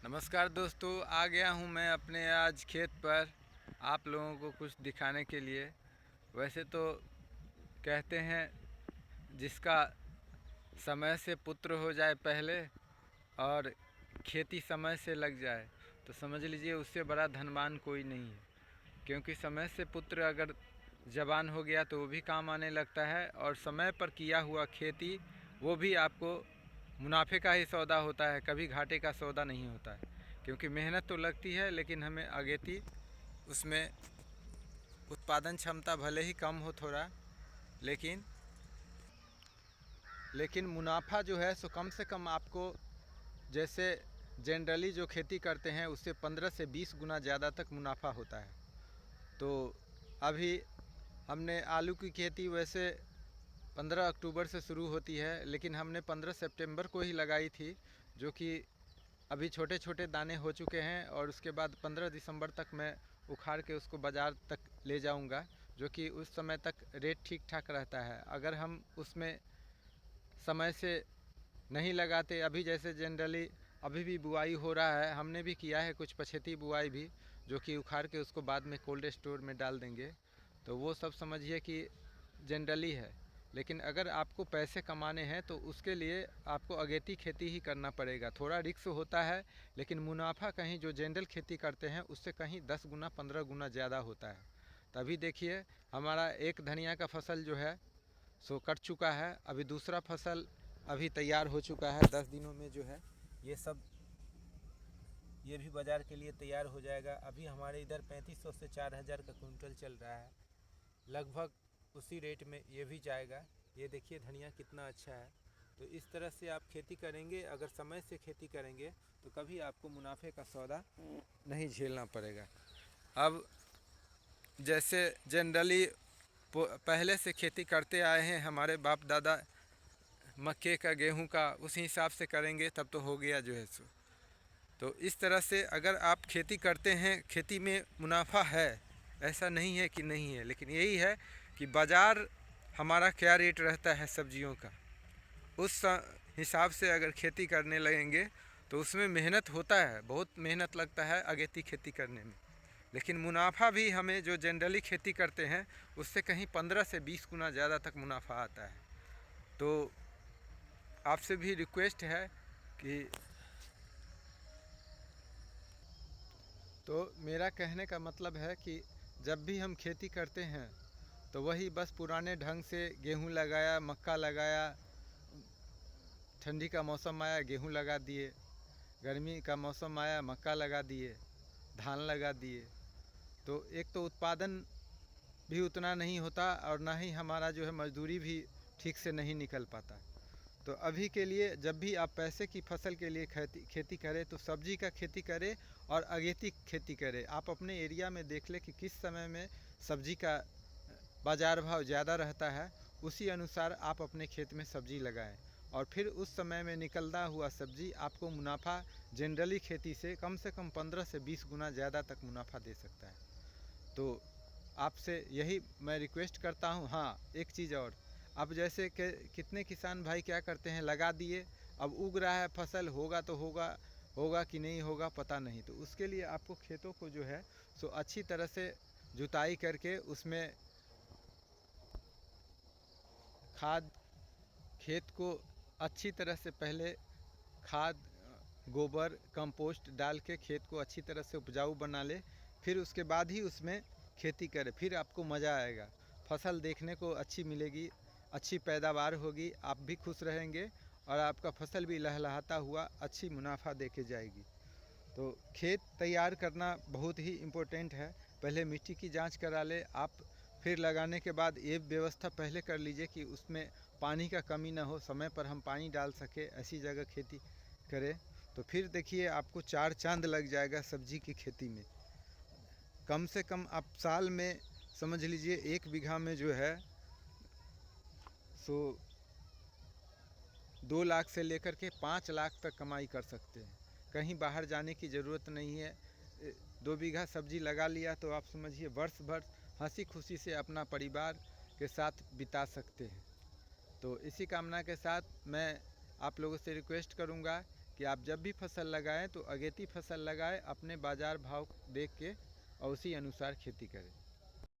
नमस्कार दोस्तों, आ गया हूँ मैं अपने आज खेत पर आप लोगों को कुछ दिखाने के लिए। वैसे तो कहते हैं जिसका समय से पुत्र हो जाए पहले और खेती समय से लग जाए तो समझ लीजिए उससे बड़ा धनवान कोई नहीं है। क्योंकि समय से पुत्र अगर जवान हो गया तो वो भी काम आने लगता है, और समय पर किया हुआ खेती वो भी आपको मुनाफे का ही सौदा होता है, कभी घाटे का सौदा नहीं होता है। क्योंकि मेहनत तो लगती है लेकिन हमें अगेती उसमें उत्पादन क्षमता भले ही कम हो थोड़ा, लेकिन मुनाफा जो है सो कम से कम आपको, जैसे जनरली जो खेती करते हैं उससे 15 से 20 गुना ज़्यादा तक मुनाफा होता है। तो अभी हमने आलू की खेती वैसे 15 अक्टूबर से शुरू होती है, लेकिन हमने 15 सितंबर को ही लगाई थी, जो कि अभी छोटे छोटे दाने हो चुके हैं। और उसके बाद 15 दिसंबर तक मैं उखाड़ के उसको बाज़ार तक ले जाऊंगा, जो कि उस समय तक रेट ठीक ठाक रहता है। अगर हम उसमें समय से नहीं लगाते, अभी जैसे जनरली अभी भी बुआई हो रहा है, हमने भी किया है कुछ पछेती बुआई भी, जो कि उखाड़ के उसको बाद में कोल्ड स्टोर में डाल देंगे। तो वो सब समझिए कि जनरली है। लेकिन अगर आपको पैसे कमाने हैं तो उसके लिए आपको अगेती खेती ही करना पड़ेगा। थोड़ा रिस्क होता है लेकिन मुनाफा कहीं जो जनरल खेती करते हैं उससे कहीं 10 गुना 15 गुना ज़्यादा होता है। तभी देखिए हमारा एक धनिया का फसल जो है सो कट चुका है, अभी दूसरा फसल अभी तैयार हो चुका है 10 दिनों में जो है ये भी बाज़ार के लिए तैयार हो जाएगा। अभी हमारे इधर 3500 से 4000 का कुंटल चल रहा है, लगभग उसी रेट में ये भी जाएगा। ये देखिए धनिया कितना अच्छा है। तो इस तरह से आप खेती करेंगे, अगर समय से खेती करेंगे तो कभी आपको मुनाफे का सौदा नहीं झेलना पड़ेगा। अब जैसे जनरली पहले से खेती करते आए हैं हमारे बाप दादा, मक्के का गेहूं का, उसी हिसाब से करेंगे तब तो हो गया जो है सो। तो इस तरह से अगर आप खेती करते हैं, खेती में मुनाफा है, ऐसा नहीं है कि नहीं है, लेकिन यही है कि बाज़ार हमारा क्या रेट रहता है सब्जियों का, उस हिसाब से अगर खेती करने लगेंगे तो उसमें मेहनत होता है, बहुत मेहनत लगता है अगेती खेती करने में। लेकिन मुनाफा भी हमें जो जनरली खेती करते हैं उससे कहीं 15 से 20 गुना ज़्यादा तक मुनाफा आता है। तो आपसे भी रिक्वेस्ट है कि, तो मेरा कहने का मतलब है कि जब भी हम खेती करते हैं तो वही बस पुराने ढंग से गेहूं लगाया, मक्का लगाया, ठंडी का मौसम आया गेहूं लगा दिए, गर्मी का मौसम आया मक्का लगा दिए, धान लगा दिए। तो एक तो उत्पादन भी उतना नहीं होता और ना ही हमारा जो है मजदूरी भी ठीक से नहीं निकल पाता। तो अभी के लिए जब भी आप पैसे की फसल के लिए खेती करें तो सब्जी का खेती करें और अगेती खेती करें। आप अपने एरिया में देख लें कि किस समय में सब्जी का बाज़ार भाव ज़्यादा रहता है, उसी अनुसार आप अपने खेत में सब्जी लगाएं और फिर उस समय में निकलता हुआ सब्जी आपको मुनाफा जनरली खेती से कम 15 से 20 गुना ज़्यादा तक मुनाफा दे सकता है। तो आपसे यही मैं रिक्वेस्ट करता हूँ। हाँ, एक चीज़ और, अब जैसे कि कितने किसान भाई क्या करते हैं, लगा दिए, अब उग रहा है फसल, होगा तो होगा, होगा कि नहीं होगा पता नहीं। तो उसके लिए आपको खेतों को जो है सो अच्छी तरह से जुताई करके उसमें खाद, खेत को अच्छी तरह से पहले खाद, गोबर, कंपोस्ट डाल के खेत को अच्छी तरह से उपजाऊ बना ले, फिर उसके बाद ही उसमें खेती करें, फिर आपको मज़ा आएगा। फसल देखने को अच्छी मिलेगी, अच्छी पैदावार होगी, आप भी खुश रहेंगे और आपका फसल भी लहलहाता हुआ अच्छी मुनाफा देके जाएगी। तो खेत तैयार करना बहुत ही इम्पोर्टेंट है। पहले मिट्टी की जांच करा ले आप, फिर लगाने के बाद ये व्यवस्था पहले कर लीजिए कि उसमें पानी का कमी ना हो, समय पर हम पानी डाल सके, ऐसी जगह खेती करें। तो फिर देखिए आपको 4 चांद लग जाएगा सब्जी की खेती में। कम से कम आप साल में समझ लीजिए 1 बीघा में जो है सो 2 लाख से लेकर के 5 लाख तक कमाई कर सकते हैं। कहीं बाहर जाने की ज़रूरत नहीं है। 2 बीघा सब्जी लगा लिया तो आप समझिए वर्ष भर हंसी खुशी से अपना परिवार के साथ बिता सकते हैं। तो इसी कामना के साथ मैं आप लोगों से रिक्वेस्ट करूंगा कि आप जब भी फसल लगाएं तो अगेती फसल लगाएं, अपने बाज़ार भाव देख के और उसी अनुसार खेती करें।